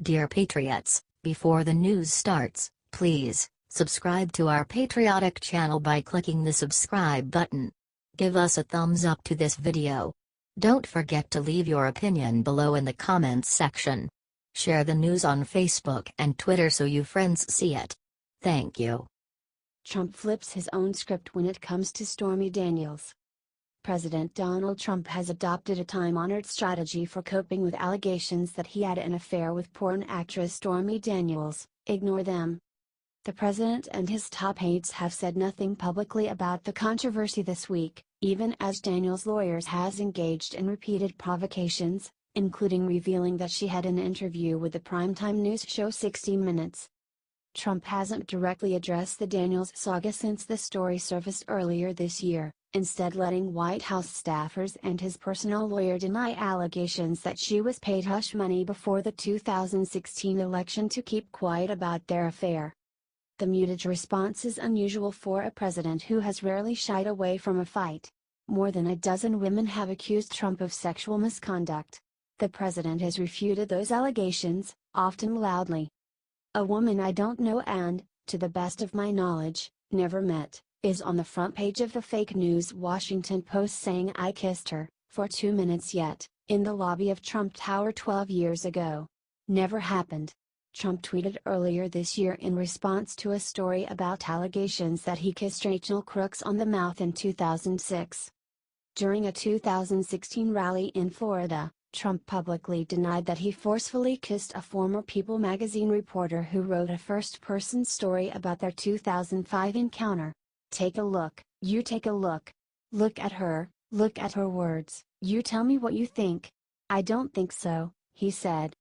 Dear Patriots, before the news starts, please subscribe to our patriotic channel by clicking the subscribe button. Give us a thumbs up to this video. Don't forget to leave your opinion below in the comments section. Share the news on Facebook and Twitter so you friends see it. Thank you. Trump flips his own script when it comes to Stormy Daniels. President Donald Trump has adopted a time-honored strategy for coping with allegations that he had an affair with porn actress Stormy Daniels: ignore them. The president and his top aides have said nothing publicly about the controversy this week, even as Daniels' lawyers has engaged in repeated provocations, including revealing that she had an interview with the primetime news show 60 Minutes. Trump hasn't directly addressed the Daniels saga since the story surfaced earlier this year, instead letting White House staffers and his personal lawyer deny allegations that she was paid hush money before the 2016 election to keep quiet about their affair. The muted response is unusual for a president who has rarely shied away from a fight. More than a dozen women have accused Trump of sexual misconduct. The president has refuted those allegations, often loudly. "A woman I don't know and, to the best of my knowledge, never met," is on the front page of the fake news Washington Post, saying "I kissed her, for 2 minutes yet, in the lobby of Trump Tower 12 years ago. Never happened." Trump tweeted earlier this year in response to a story about allegations that he kissed Rachel Crooks on the mouth in 2006. During a 2016 rally in Florida, Trump publicly denied that he forcefully kissed a former People magazine reporter who wrote a first-person story about their 2005 encounter. "Take a look, you take a look. Look at her words, you tell me what you think." "I don't think so," he said.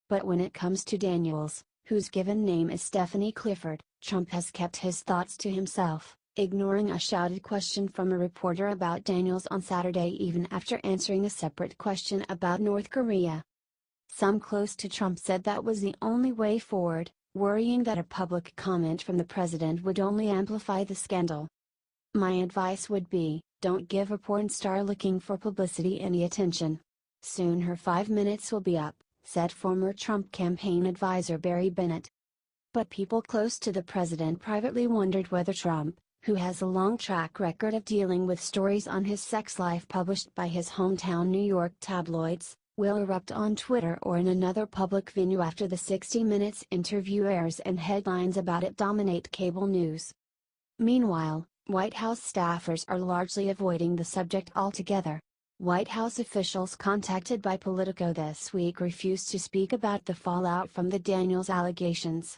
But when it comes to Daniels, whose given name is Stephanie Clifford, Trump has kept his thoughts to himself, ignoring a shouted question from a reporter about Daniels on Saturday even after answering a separate question about North Korea. Some close to Trump said that was the only way forward, worrying that a public comment from the president would only amplify the scandal. "My advice would be, don't give a porn star looking for publicity any attention. Soon her 5 minutes will be up," said former Trump campaign advisor Barry Bennett. But people close to the president privately wondered whether Trump, who has a long track record of dealing with stories on his sex life published by his hometown New York tabloids, will erupt on Twitter or in another public venue after the 60 Minutes interview airs and headlines about it dominate cable news. Meanwhile, White House staffers are largely avoiding the subject altogether. White House officials contacted by Politico this week refused to speak about the fallout from the Daniels allegations.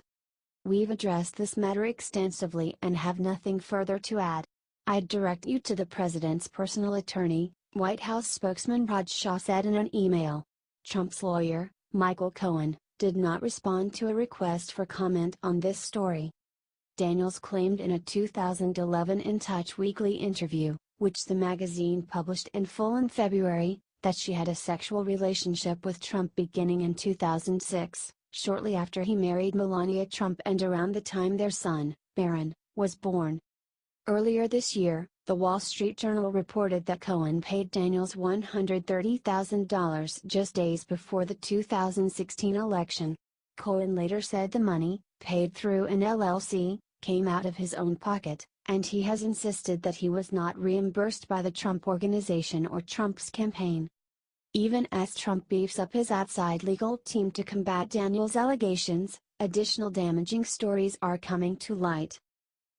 "We've addressed this matter extensively and have nothing further to add. I'd direct you to the president's personal attorney," White House spokesman Raj Shah said in an email. Trump's lawyer, Michael Cohen, did not respond to a request for comment on this story. Daniels claimed in a 2011 In Touch weekly interview, which the magazine published in full in February, that she had a sexual relationship with Trump beginning in 2006. Shortly after he married Melania Trump and around the time their son, Barron, was born. Earlier this year, the Wall Street Journal reported that Cohen paid Daniels $130,000 just days before the 2016 election. Cohen later said the money, paid through an LLC, came out of his own pocket, and he has insisted that he was not reimbursed by the Trump Organization or Trump's campaign. Even as Trump beefs up his outside legal team to combat Daniels' allegations, additional damaging stories are coming to light.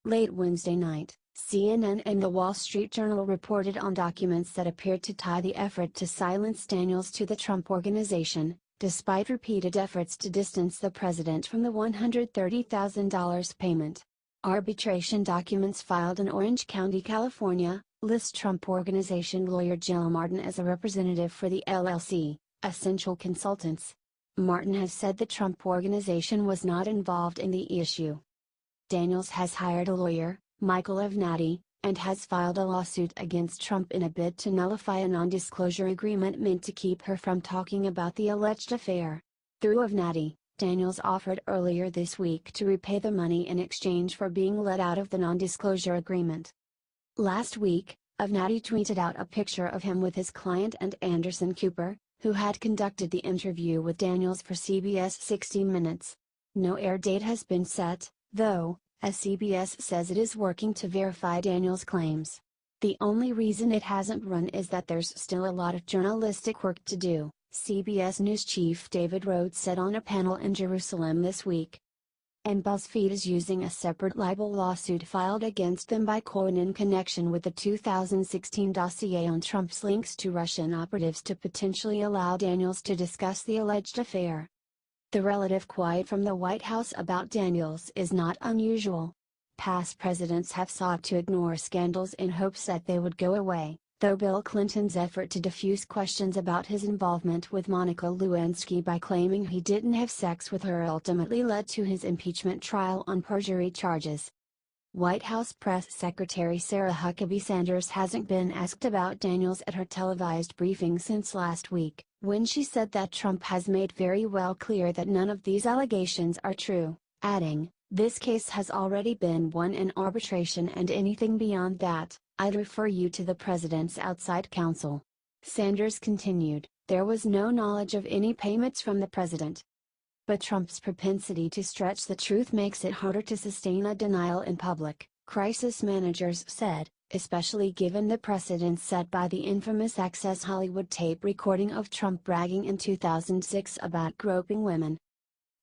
Late Wednesday night, CNN and the Wall Street Journal reported on documents that appeared to tie the effort to silence Daniels to the Trump Organization, despite repeated efforts to distance the president from the $130,000 payment. Arbitration documents filed in Orange County, California, list Trump Organization lawyer Jill Martin as a representative for the LLC, Essential Consultants. Martin has said the Trump Organization was not involved in the issue. Daniels has hired a lawyer, Michael Avenatti, and has filed a lawsuit against Trump in a bid to nullify a non-disclosure agreement meant to keep her from talking about the alleged affair. Through Avenatti, Daniels offered earlier this week to repay the money in exchange for being let out of the non-disclosure agreement. Last week, Avenatti tweeted out a picture of him with his client and Anderson Cooper, who had conducted the interview with Daniels for CBS 60 Minutes. No air date has been set, though, as CBS says it is working to verify Daniels' claims. The only reason it hasn't run is that there's still a lot of journalistic work to do, CBS News chief David Rhodes said on a panel in Jerusalem this week. And BuzzFeed is using a separate libel lawsuit filed against them by Cohen in connection with the 2016 dossier on Trump's links to Russian operatives to potentially allow Daniels to discuss the alleged affair. The relative quiet from the White House about Daniels is not unusual. Past presidents have sought to ignore scandals in hopes that they would go away, though Bill Clinton's effort to diffuse questions about his involvement with Monica Lewinsky by claiming he didn't have sex with her ultimately led to his impeachment trial on perjury charges. White House Press Secretary Sarah Huckabee Sanders hasn't been asked about Daniels at her televised briefing since last week, when she said that Trump has made very well clear that none of these allegations are true, adding, "This case has already been won in arbitration and anything beyond that, I'd refer you to the president's outside counsel." Sanders continued, "There was no knowledge of any payments from the president." But Trump's propensity to stretch the truth makes it harder to sustain a denial in public, crisis managers said, especially given the precedent set by the infamous Access Hollywood tape recording of Trump bragging in 2006 about groping women.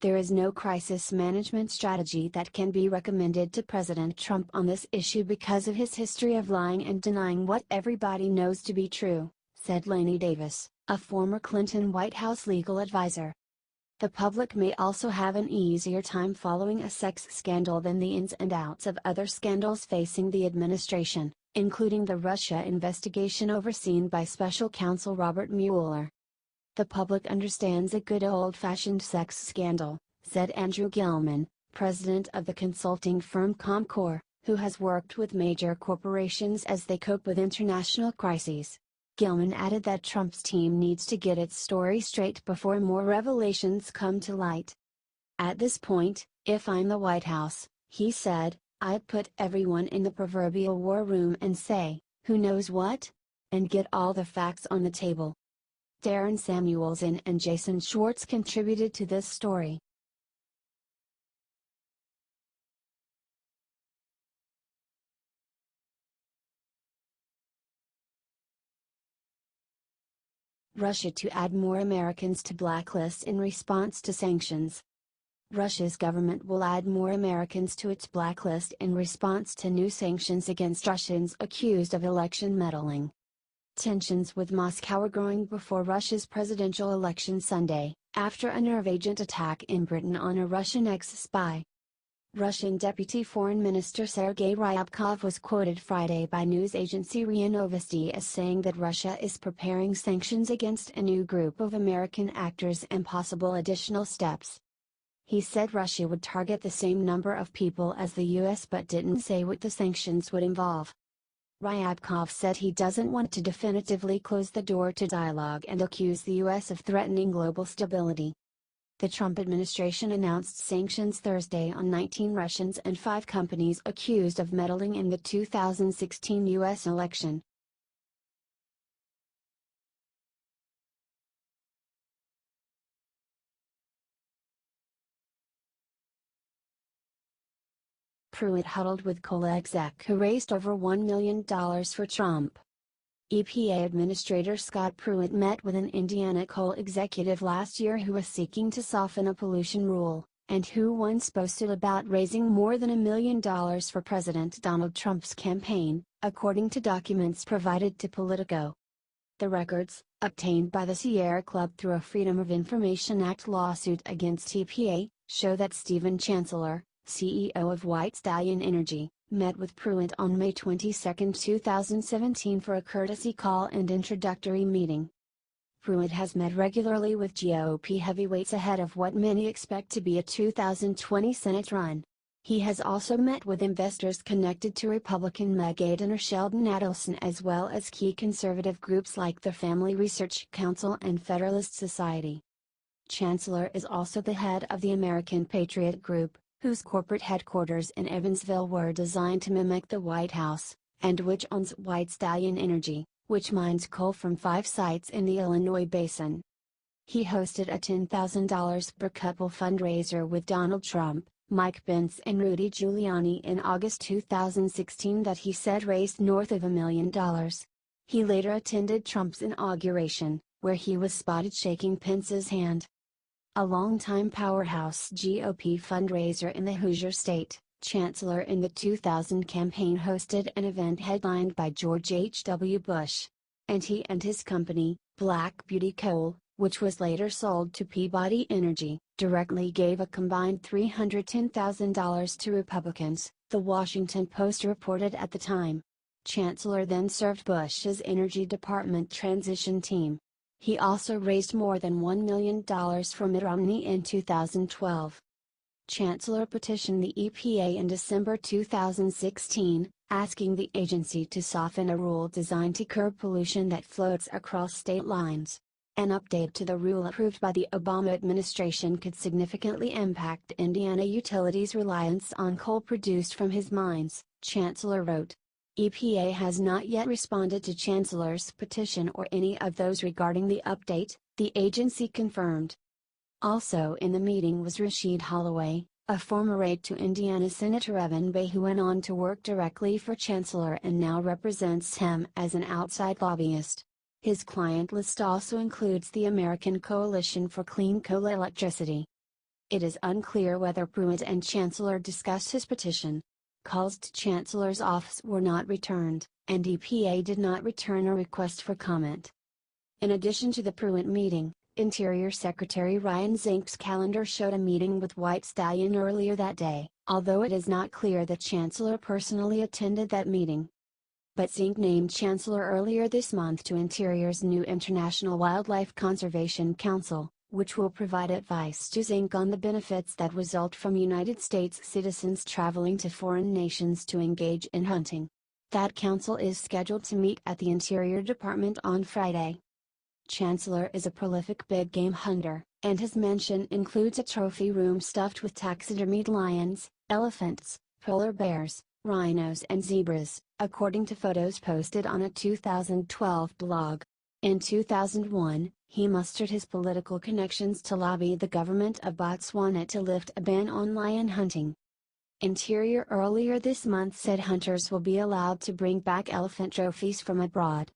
There is no crisis management strategy that can be recommended to President Trump on this issue because of his history of lying and denying what everybody knows to be true, said Laney Davis, a former Clinton White House legal advisor. The public may also have an easier time following a sex scandal than the ins and outs of other scandals facing the administration, including the Russia investigation overseen by special counsel Robert Mueller. "The public understands a good old-fashioned sex scandal," said Andrew Gilman, president of the consulting firm Comcor, who has worked with major corporations as they cope with international crises. Gilman added that Trump's team needs to get its story straight before more revelations come to light. "At this point, if I'm the White House," he said, "I'd put everyone in the proverbial war room and say, 'Who knows what?' and get all the facts on the table." Darren Samuelson and Jason Schwartz contributed to this story. Russia to add more Americans to blacklist in response to sanctions. Russia's government will add more Americans to its blacklist in response to new sanctions against Russians accused of election meddling. Tensions with Moscow are growing before Russia's presidential election Sunday, after a nerve agent attack in Britain on a Russian ex-spy. Russian Deputy Foreign Minister Sergei Ryabkov was quoted Friday by news agency RIA Novosti as saying that Russia is preparing sanctions against a new group of American actors and possible additional steps. He said Russia would target the same number of people as the US but didn't say what the sanctions would involve. Ryabkov said he doesn't want to definitively close the door to dialogue and accuse the US of threatening global stability. The Trump administration announced sanctions Thursday on 19 Russians and 5 companies accused of meddling in the 2016 U.S. election. Pruitt huddled with coal exec who raised over $1 million for Trump. EPA Administrator Scott Pruitt met with an Indiana coal executive last year who was seeking to soften a pollution rule, and who once boasted about raising more than $1 million for President Donald Trump's campaign, according to documents provided to Politico. The records, obtained by the Sierra Club through a Freedom of Information Act lawsuit against EPA, show that Stephen Chancellor, CEO of White Stallion Energy, met with Pruitt on May 22, 2017 for a courtesy call and introductory meeting. Pruitt has met regularly with GOP heavyweights ahead of what many expect to be a 2020 Senate run. He has also met with investors connected to Republican mega-donor Sheldon Adelson as well as key conservative groups like the Family Research Council and Federalist Society. Chancellor is also the head of the American Patriot Group, whose corporate headquarters in Evansville were designed to mimic the White House, and which owns White Stallion Energy, which mines coal from 5 sites in the Illinois basin. He hosted a $10,000 per couple fundraiser with Donald Trump, Mike Pence and Rudy Giuliani in August 2016 that he said raised north of $1 million. He later attended Trump's inauguration, where he was spotted shaking Pence's hand. A longtime powerhouse GOP fundraiser in the Hoosier State, Chancellor in the 2000 campaign hosted an event headlined by George H. W. Bush. And he and his company, Black Beauty Coal, which was later sold to Peabody Energy, directly gave a combined $310,000 to Republicans, The Washington Post reported at the time. Chancellor then served Bush's Energy Department transition team. He also raised more than $1 million for Mitt Romney in 2012. Chancellor petitioned the EPA in December 2016, asking the agency to soften a rule designed to curb pollution that floats across state lines. An update to the rule approved by the Obama administration could significantly impact Indiana Utilities' reliance on coal produced from his mines, Chancellor wrote. EPA has not yet responded to Chancellor's petition or any of those regarding the update, the agency confirmed. Also in the meeting was Rasheed Holloway, a former aide to Indiana Senator Evan Bayh who went on to work directly for Chancellor and now represents him as an outside lobbyist. His client list also includes the American Coalition for Clean Coal Electricity. It is unclear whether Pruitt and Chancellor discussed his petition. Calls to Chancellor's office were not returned, and EPA did not return a request for comment. In addition to the Pruitt meeting, Interior Secretary Ryan Zink's calendar showed a meeting with White Stallion earlier that day, although it is not clear that Chancellor personally attended that meeting. But Zink named Chancellor earlier this month to Interior's new International Wildlife Conservation Council, which will provide advice to Zink on the benefits that result from United States citizens traveling to foreign nations to engage in hunting. That council is scheduled to meet at the Interior Department on Friday. Chancellor is a prolific big game hunter, and his mansion includes a trophy room stuffed with taxidermied lions, elephants, polar bears, rhinos and zebras, according to photos posted on a 2012 blog. In 2001, he mustered his political connections to lobby the government of Botswana to lift a ban on lion hunting. Interior earlier this month said hunters will be allowed to bring back elephant trophies from abroad.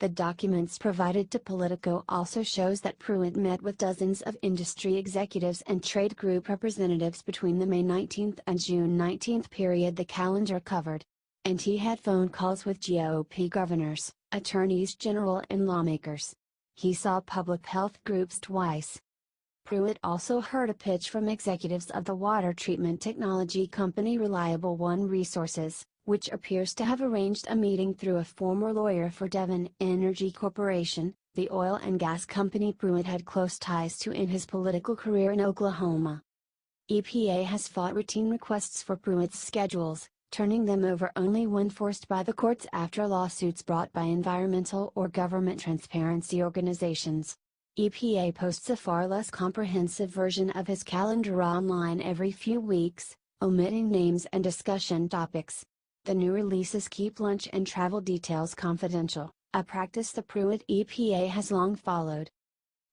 The documents provided to Politico also shows that Pruitt met with dozens of industry executives and trade group representatives between the May 19 and June 19 period the calendar covered. And he had phone calls with GOP governors, attorneys general and lawmakers. He saw public health groups twice. Pruitt also heard a pitch from executives of the water treatment technology company Reliable One Resources, which appears to have arranged a meeting through a former lawyer for Devon Energy Corporation, the oil and gas company Pruitt had close ties to in his political career in Oklahoma. EPA has fought routine requests for Pruitt's schedules, turning them over only when forced by the courts after lawsuits brought by environmental or government transparency organizations. EPA posts a far less comprehensive version of his calendar online every few weeks, omitting names and discussion topics. The new releases keep lunch and travel details confidential, a practice the Pruitt EPA has long followed.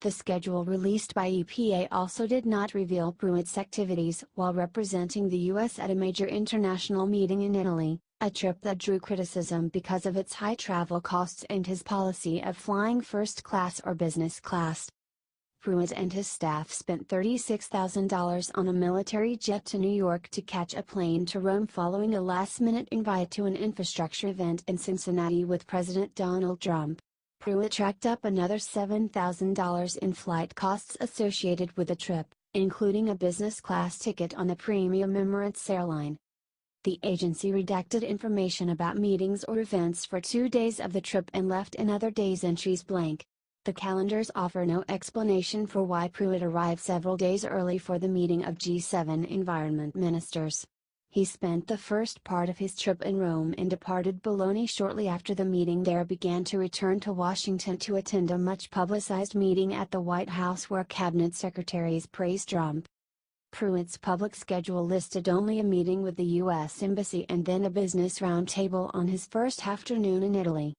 The schedule released by EPA also did not reveal Pruitt's activities while representing the U.S. at a major international meeting in Italy, a trip that drew criticism because of its high travel costs and his policy of flying first class or business class. Pruitt and his staff spent $36,000 on a military jet to New York to catch a plane to Rome following a last-minute invite to an infrastructure event in Cincinnati with President Donald Trump. Pruitt tracked up another $7,000 in flight costs associated with the trip, including a business class ticket on the premium Emirates airline. The agency redacted information about meetings or events for 2 days of the trip and left another day's entries blank. The calendars offer no explanation for why Pruitt arrived several days early for the meeting of G7 environment ministers. He spent the first part of his trip in Rome and departed Bologna shortly after the meeting there began to return to Washington to attend a much-publicized meeting at the White House where cabinet secretaries praised Trump. Pruitt's public schedule listed only a meeting with the U.S. Embassy and then a business roundtable on his first afternoon in Italy.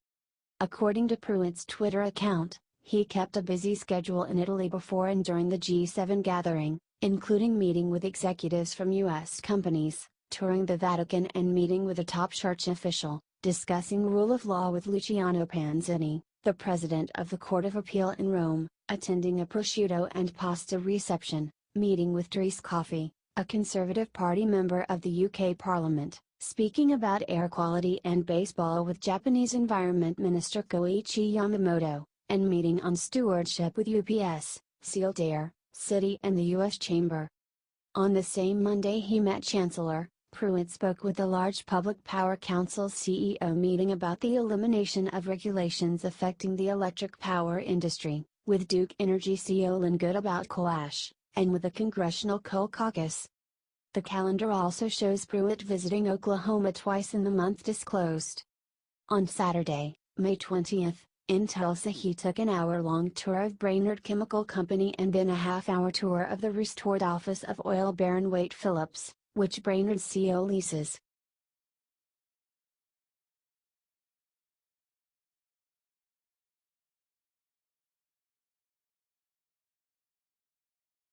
According to Pruitt's Twitter account, he kept a busy schedule in Italy before and during the G7 gathering, including meeting with executives from U.S. companies, touring the Vatican and meeting with a top church official, discussing rule of law with Luciano Panzini, the president of the Court of Appeal in Rome, attending a prosciutto and pasta reception, meeting with Therese Coffey, a Conservative Party member of the UK Parliament, speaking about air quality and baseball with Japanese Environment Minister Koichi Yamamoto, and meeting on stewardship with UPS, Sealed Air, City and the U.S. Chamber. On the same Monday he met Chancellor. Pruitt spoke with the large Public Power Council CEO meeting about the elimination of regulations affecting the electric power industry, with Duke Energy CEO Lynn Good about coal ash, and with the Congressional Coal Caucus. The calendar also shows Pruitt visiting Oklahoma twice in the month disclosed. On Saturday, May 20th, in Tulsa he took an hour-long tour of Brainerd Chemical Company and then a half-hour tour of the restored office of oil baron Wade Phillips, which Brainerd's CEO leases.